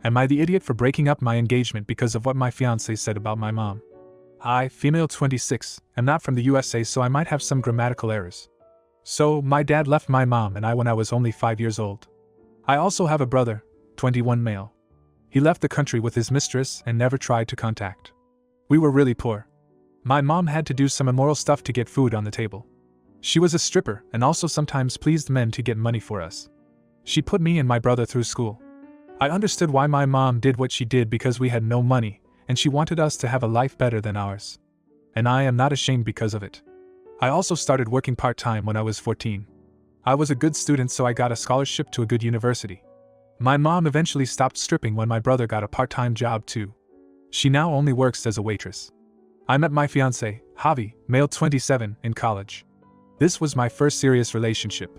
Am I the idiot for breaking up my engagement because of what my fiancé said about my mom? I, female 26, am not from the USA, so I might have some grammatical errors. So, my dad left my mom and I when I was only 5 years old. I also have a brother, 21 male. He left the country with his mistress and never tried to contact. We were really poor. My mom had to do some immoral stuff to get food on the table. She was a stripper and also sometimes pleased men to get money for us. She put me and my brother through school. I understood why my mom did what she did because we had no money, and she wanted us to have a life better than ours. And I am not ashamed because of it. I also started working part-time when I was 14. I was a good student, so I got a scholarship to a good university. My mom eventually stopped stripping when my brother got a part-time job too. She now only works as a waitress. I met my fiancé, Javi, male 27, in college. This was my first serious relationship.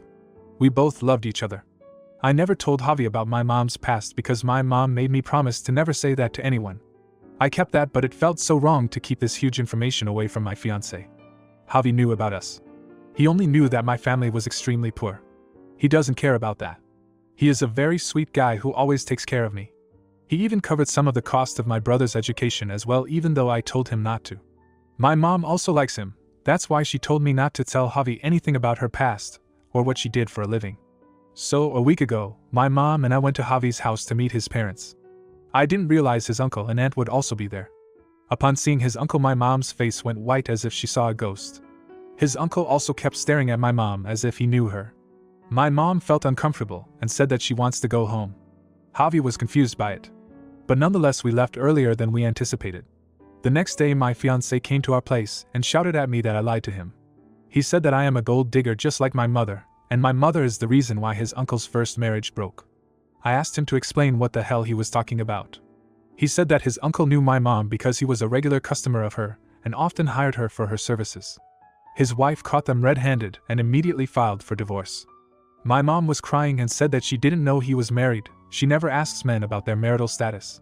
We both loved each other. I never told Javi about my mom's past because my mom made me promise to never say that to anyone. I kept that, but it felt so wrong to keep this huge information away from my fiancé. Javi knew about us. He only knew that my family was extremely poor. He doesn't care about that. He is a very sweet guy who always takes care of me. He even covered some of the cost of my brother's education as well, even though I told him not to. My mom also likes him. That's why she told me not to tell Javi anything about her past or what she did for a living. So, a week ago, my mom and I went to Javi's house to meet his parents. I didn't realize his uncle and aunt would also be there. Upon seeing his uncle, my mom's face went white as if she saw a ghost. His uncle also kept staring at my mom as if he knew her. My mom felt uncomfortable and said that she wants to go home. Javi was confused by it. But nonetheless, we left earlier than we anticipated. The next day, my fiancé came to our place and shouted at me that I lied to him. He said that I am a gold digger just like my mother, and my mother is the reason why his uncle's first marriage broke. I asked him to explain what the hell he was talking about. He said that his uncle knew my mom because he was a regular customer of her and often hired her for her services. His wife caught them red-handed and immediately filed for divorce. My mom was crying and said that she didn't know he was married. She never asks men about their marital status.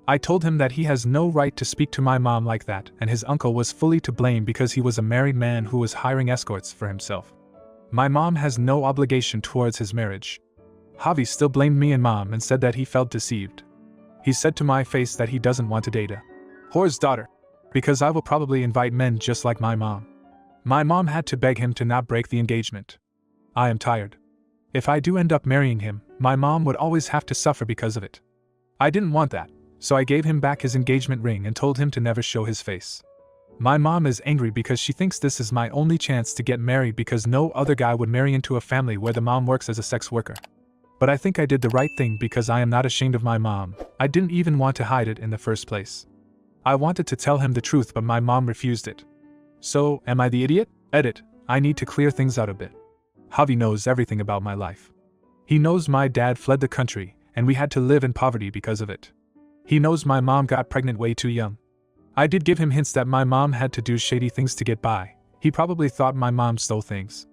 I told him that he has no right to speak to my mom like that, and his uncle was fully to blame because he was a married man who was hiring escorts for himself. My mom has no obligation towards his marriage. Javi still blamed me and mom and said that he felt deceived. He said to my face that he doesn't want to date a whore's daughter, because I will probably invite men just like my mom. My mom had to beg him to not break the engagement. I am tired. If I do end up marrying him, my mom would always have to suffer because of it. I didn't want that, so I gave him back his engagement ring and told him to never show his face. My mom is angry because she thinks this is my only chance to get married because no other guy would marry into a family where the mom works as a sex worker. But I think I did the right thing because I am not ashamed of my mom. I didn't even want to hide it in the first place. I wanted to tell him the truth, but my mom refused it. So, am I the idiot? Edit, I need to clear things out a bit. Javi knows everything about my life. He knows my dad fled the country, and we had to live in poverty because of it. He knows my mom got pregnant way too young. I did give him hints that my mom had to do shady things to get by. He probably thought my mom stole things.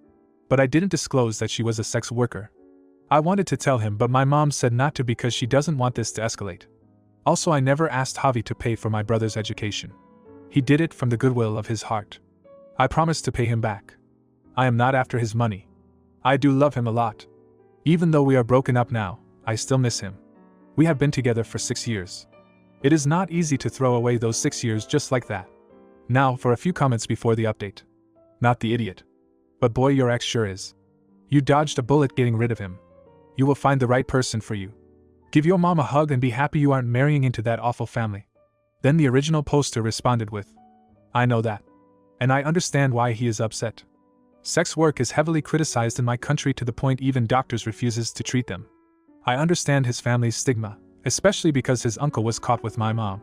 But I didn't disclose that she was a sex worker. I wanted to tell him, but my mom said not to because she doesn't want this to escalate. Also, I never asked Javi to pay for my brother's education. He did it from the goodwill of his heart. I promised to pay him back. I am not after his money. I do love him a lot. Even though we are broken up now, I still miss him. We have been together for 6 years. It is not easy to throw away those 6 years just like that. Now for a few comments before the update. Not the idiot. But boy, your ex sure is. You dodged a bullet getting rid of him. You will find the right person for you. Give your mom a hug and be happy you aren't marrying into that awful family. Then the original poster responded with, I know that. And I understand why he is upset. Sex work is heavily criticized in my country to the point even doctors refuses to treat them. I understand his family's stigma, especially because his uncle was caught with my mom.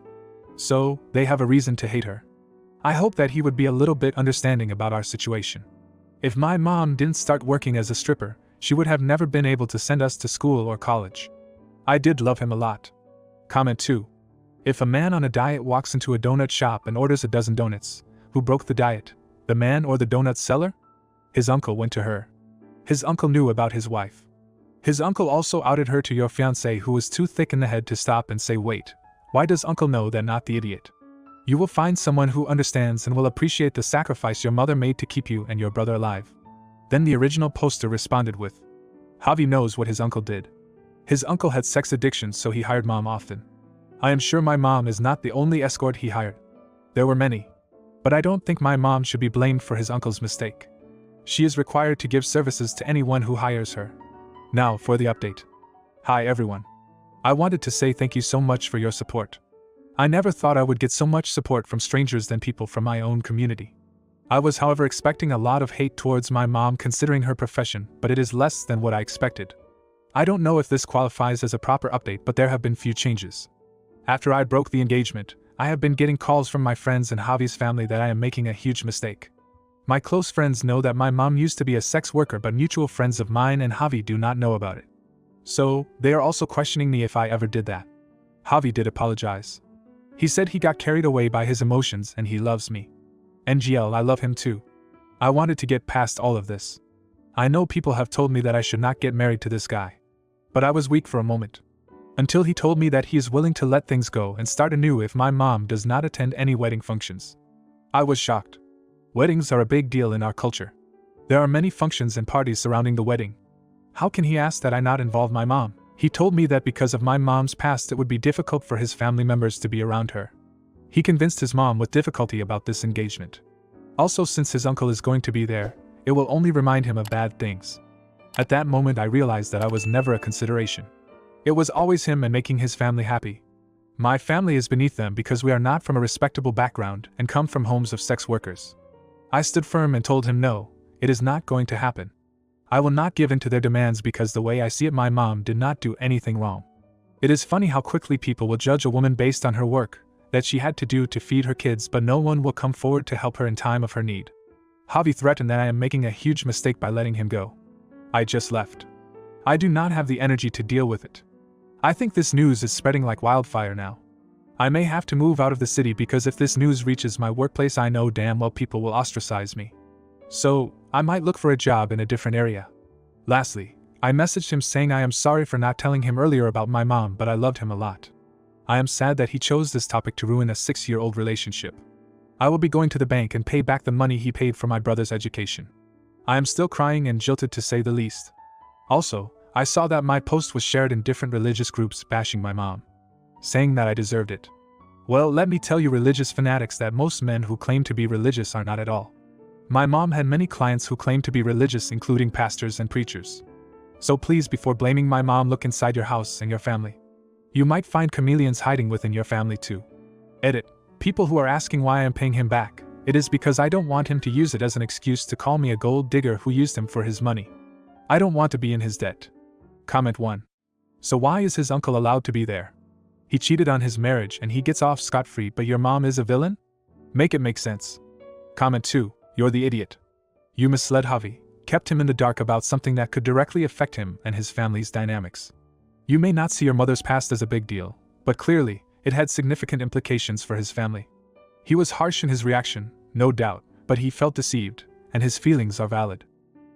So, they have a reason to hate her. I hope that he would be a little bit understanding about our situation. If my mom didn't start working as a stripper, she would have never been able to send us to school or college. I did love him a lot. Comment 2. If a man on a diet walks into a donut shop and orders a dozen donuts, who broke the diet, the man or the donut seller? His uncle went to her. His uncle knew about his wife. His uncle also outed her to your fiancé, who was too thick in the head to stop and say, wait, why does uncle know that? Not the idiot. You will find someone who understands and will appreciate the sacrifice your mother made to keep you and your brother alive. Then the original poster responded with, Javi knows what his uncle did. His uncle had sex addiction, so he hired mom often. I am sure my mom is not the only escort he hired. There were many. But I don't think my mom should be blamed for his uncle's mistake. She is required to give services to anyone who hires her. Now for the update. Hi everyone. I wanted to say thank you so much for your support. I never thought I would get so much support from strangers than people from my own community. I was, however, expecting a lot of hate towards my mom considering her profession, but it is less than what I expected. I don't know if this qualifies as a proper update, but there have been few changes. After I broke the engagement, I have been getting calls from my friends and Javi's family that I am making a huge mistake. My close friends know that my mom used to be a sex worker, but mutual friends of mine and Javi do not know about it. So, they are also questioning me if I ever did that. Javi did apologize. He said he got carried away by his emotions and he loves me. NGL, I love him too. I wanted to get past all of this. I know people have told me that I should not get married to this guy. But I was weak for a moment. Until he told me that he is willing to let things go and start anew if my mom does not attend any wedding functions. I was shocked. Weddings are a big deal in our culture. There are many functions and parties surrounding the wedding. How can he ask that I not involve my mom? He told me that because of my mom's past it would be difficult for his family members to be around her. He convinced his mom with difficulty about this engagement. Also, since his uncle is going to be there, it will only remind him of bad things. At that moment I realized that I was never a consideration. It was always him and making his family happy. My family is beneath them because we are not from a respectable background and come from homes of sex workers. I stood firm and told him no, it is not going to happen. I will not give in to their demands because the way I see it, my mom did not do anything wrong. It is funny how quickly people will judge a woman based on her work that she had to do to feed her kids, but no one will come forward to help her in time of her need. Javi threatened that I am making a huge mistake by letting him go. I just left. I do not have the energy to deal with it. I think this news is spreading like wildfire now. I may have to move out of the city because if this news reaches my workplace, I know damn well people will ostracize me. So, I might look for a job in a different area. Lastly, I messaged him saying I am sorry for not telling him earlier about my mom, but I loved him a lot. I am sad that he chose this topic to ruin a 6-year-old relationship. I will be going to the bank and pay back the money he paid for my brother's education. I am still crying and jilted to say the least. Also, I saw that my post was shared in different religious groups bashing my mom, saying that I deserved it. Well, let me tell you religious fanatics that most men who claim to be religious are not at all. My mom had many clients who claim to be religious, including pastors and preachers. So please, before blaming my mom, look inside your house and your family. You might find chameleons hiding within your family too. Edit. People who are asking why I am paying him back, it is because I don't want him to use it as an excuse to call me a gold digger who used him for his money. I don't want to be in his debt. Comment 1. So why is his uncle allowed to be there? He cheated on his marriage and he gets off scot-free, but your mom is a villain? Make it make sense. Comment 2. You're the idiot. You misled Javi, kept him in the dark about something that could directly affect him and his family's dynamics. You may not see your mother's past as a big deal, but clearly, it had significant implications for his family. He was harsh in his reaction, no doubt, but he felt deceived, and his feelings are valid.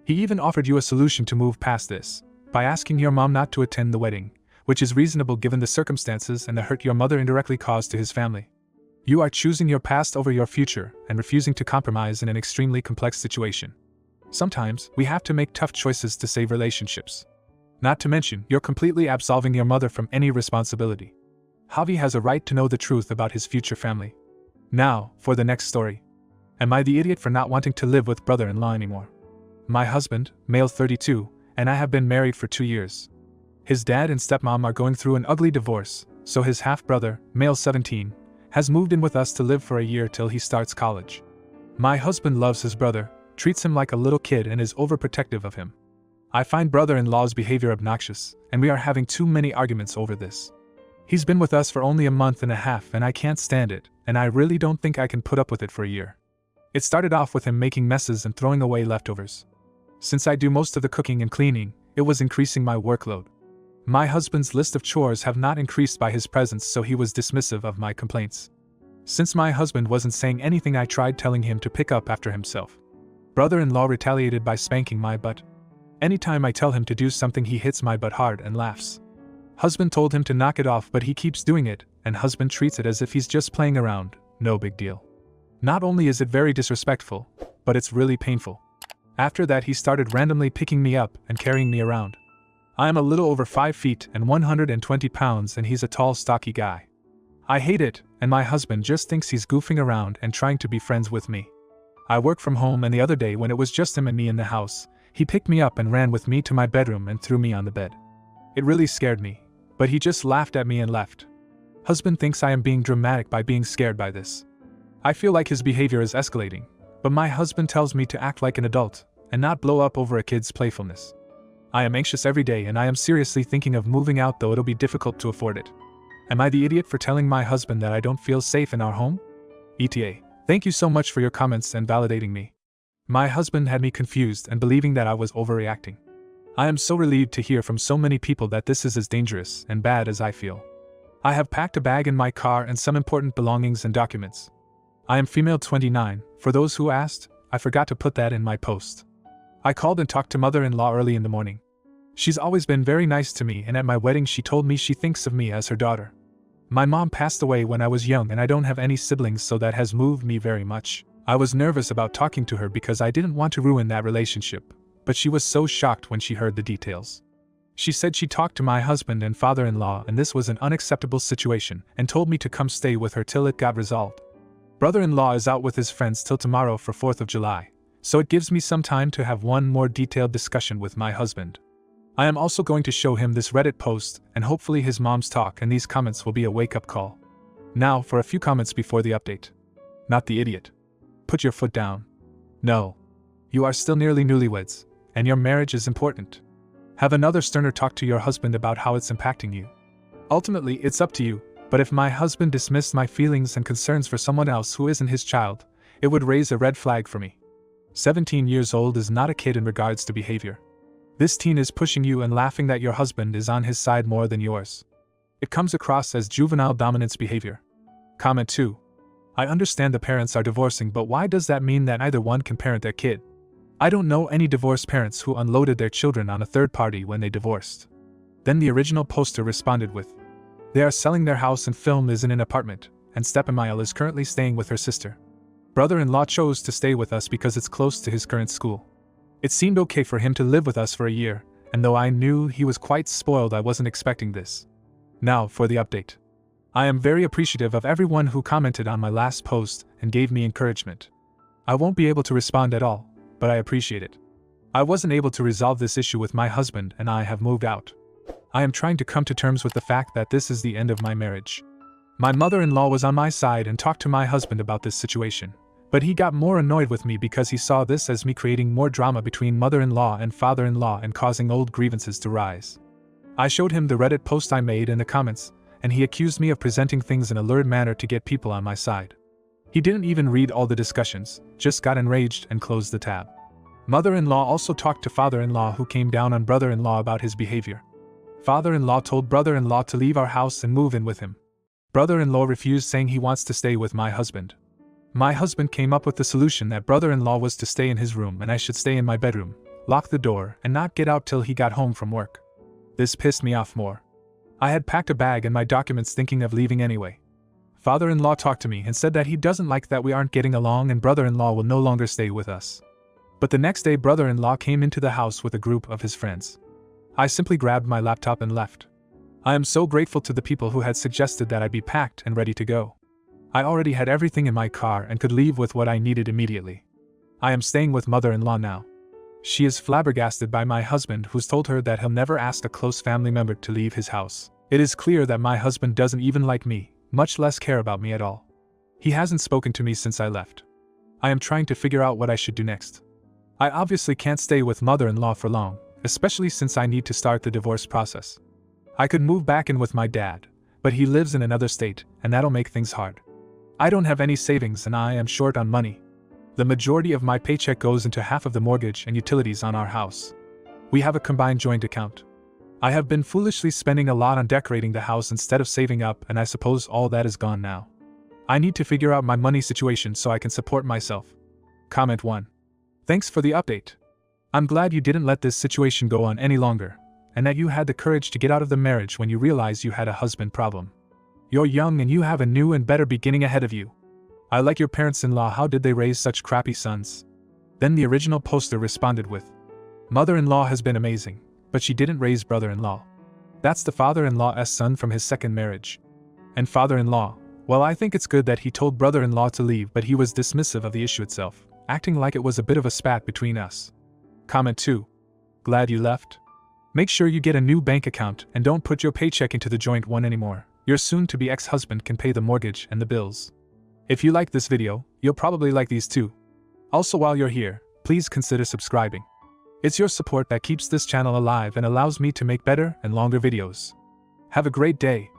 He even offered you a solution to move past this, by asking your mom not to attend the wedding, which is reasonable given the circumstances and the hurt your mother indirectly caused to his family. You are choosing your past over your future and refusing to compromise in an extremely complex situation. Sometimes, we have to make tough choices to save relationships. Not to mention, you're completely absolving your mother from any responsibility. Javi has a right to know the truth about his future family. Now, for the next story. Am I the idiot for not wanting to live with brother-in-law anymore? My husband, male 32, and I have been married for 2 years. His dad and stepmom are going through an ugly divorce, so his half-brother, male 17, has moved in with us to live for a year till he starts college. My husband loves his brother, treats him like a little kid and is overprotective of him. I find brother-in-law's behavior obnoxious, and we are having too many arguments over this. He's been with us for only a month and a half and I can't stand it, and I really don't think I can put up with it for a year. It started off with him making messes and throwing away leftovers. Since I do most of the cooking and cleaning, it was increasing my workload. My husband's list of chores have not increased by his presence, so he was dismissive of my complaints. Since my husband wasn't saying anything, I tried telling him to pick up after himself. Brother-in-law retaliated by spanking my butt. Anytime I tell him to do something, he hits my butt hard and laughs. Husband told him to knock it off, but he keeps doing it, and husband treats it as if he's just playing around, no big deal. Not only is it very disrespectful, but it's really painful. After that, he started randomly picking me up and carrying me around. I am a little over 5 feet and 120 pounds and he's a tall, stocky guy. I hate it, and my husband just thinks he's goofing around and trying to be friends with me. I work from home, and the other day when it was just him and me in the house, he picked me up and ran with me to my bedroom and threw me on the bed. It really scared me, but he just laughed at me and left. Husband thinks I am being dramatic by being scared by this. I feel like his behavior is escalating, but my husband tells me to act like an adult and not blow up over a kid's playfulness. I am anxious every day and I am seriously thinking of moving out, though it'll be difficult to afford it. Am I the idiot for telling my husband that I don't feel safe in our home? ETA. Thank you so much for your comments and validating me. My husband had me confused and believing that I was overreacting. I am so relieved to hear from so many people that this is as dangerous and bad as I feel. I have packed a bag in my car and some important belongings and documents. I am female 29, for those who asked, I forgot to put that in my post. I called and talked to mother-in-law early in the morning. She's always been very nice to me, and at my wedding she told me she thinks of me as her daughter. My mom passed away when I was young and I don't have any siblings, so that has moved me very much. I was nervous about talking to her because I didn't want to ruin that relationship, but she was so shocked when she heard the details. She said she talked to my husband and father-in-law and this was an unacceptable situation and told me to come stay with her till it got resolved. Brother-in-law is out with his friends till tomorrow for 4th of July, so it gives me some time to have one more detailed discussion with my husband. I am also going to show him this Reddit post, and hopefully his mom's talk and these comments will be a wake-up call. Now for a few comments before the update. Not the idiot. Put your foot down. No. You are still nearly newlyweds, and your marriage is important. Have another sterner talk to your husband about how it's impacting you. Ultimately, it's up to you, but if my husband dismissed my feelings and concerns for someone else who isn't his child, it would raise a red flag for me. 17 years old is not a kid in regards to behavior. This teen is pushing you and laughing that your husband is on his side more than yours. It comes across as juvenile dominance behavior. Comment 2. I understand the parents are divorcing, but why does that mean that either one can parent their kid? I don't know any divorced parents who unloaded their children on a third party when they divorced. Then the original poster responded with, they are selling their house and film is in an apartment, and Steppenmile is currently staying with her sister. Brother-in-law chose to stay with us because it's close to his current school. It seemed okay for him to live with us for a year, and though I knew he was quite spoiled, I wasn't expecting this. Now for the update. I am very appreciative of everyone who commented on my last post and gave me encouragement. I won't be able to respond at all, but I appreciate it. I wasn't able to resolve this issue with my husband and I have moved out. I am trying to come to terms with the fact that this is the end of my marriage. My mother-in-law was on my side and talked to my husband about this situation, but he got more annoyed with me because he saw this as me creating more drama between mother-in-law and father-in-law and causing old grievances to rise. I showed him the Reddit post I made in the comments, and he accused me of presenting things in a lurid manner to get people on my side. He didn't even read all the discussions, just got enraged and closed the tab. Mother-in-law also talked to father-in-law, who came down on brother-in-law about his behavior. Father-in-law told brother-in-law to leave our house and move in with him. Brother-in-law refused, saying he wants to stay with my husband. My husband came up with the solution that brother-in-law was to stay in his room and I should stay in my bedroom, lock the door, and not get out till he got home from work. This pissed me off more. I had packed a bag and my documents thinking of leaving anyway. Father-in-law talked to me and said that he doesn't like that we aren't getting along and brother-in-law will no longer stay with us. But the next day brother-in-law came into the house with a group of his friends. I simply grabbed my laptop and left. I am so grateful to the people who had suggested that I be packed and ready to go. I already had everything in my car and could leave with what I needed immediately. I am staying with mother-in-law now. She is flabbergasted by my husband, who's told her that he'll never ask a close family member to leave his house. It is clear that my husband doesn't even like me, much less care about me at all. He hasn't spoken to me since I left. I am trying to figure out what I should do next. I obviously can't stay with mother-in-law for long, especially since I need to start the divorce process. I could move back in with my dad, but he lives in another state, and that'll make things hard. I don't have any savings and I am short on money. The majority of my paycheck goes into half of the mortgage and utilities on our house. We have a combined joint account. I have been foolishly spending a lot on decorating the house instead of saving up, and I suppose all that is gone now. I need to figure out my money situation so I can support myself. Comment 1. Thanks for the update. I'm glad you didn't let this situation go on any longer, and that you had the courage to get out of the marriage when you realized you had a husband problem. You're young and you have a new and better beginning ahead of you. I like your parents-in-law. How did they raise such crappy sons? Then the original poster responded with, mother-in-law has been amazing, but she didn't raise brother-in-law. That's the father-in-law's son from his second marriage. And father-in-law, well, I think it's good that he told brother-in-law to leave, but he was dismissive of the issue itself, acting like it was a bit of a spat between us. Comment 2. Glad you left? Make sure you get a new bank account and don't put your paycheck into the joint one anymore. Your soon-to-be ex-husband can pay the mortgage and the bills. If you like this video, you'll probably like these too. Also, while you're here, please consider subscribing. It's your support that keeps this channel alive and allows me to make better and longer videos. Have a great day.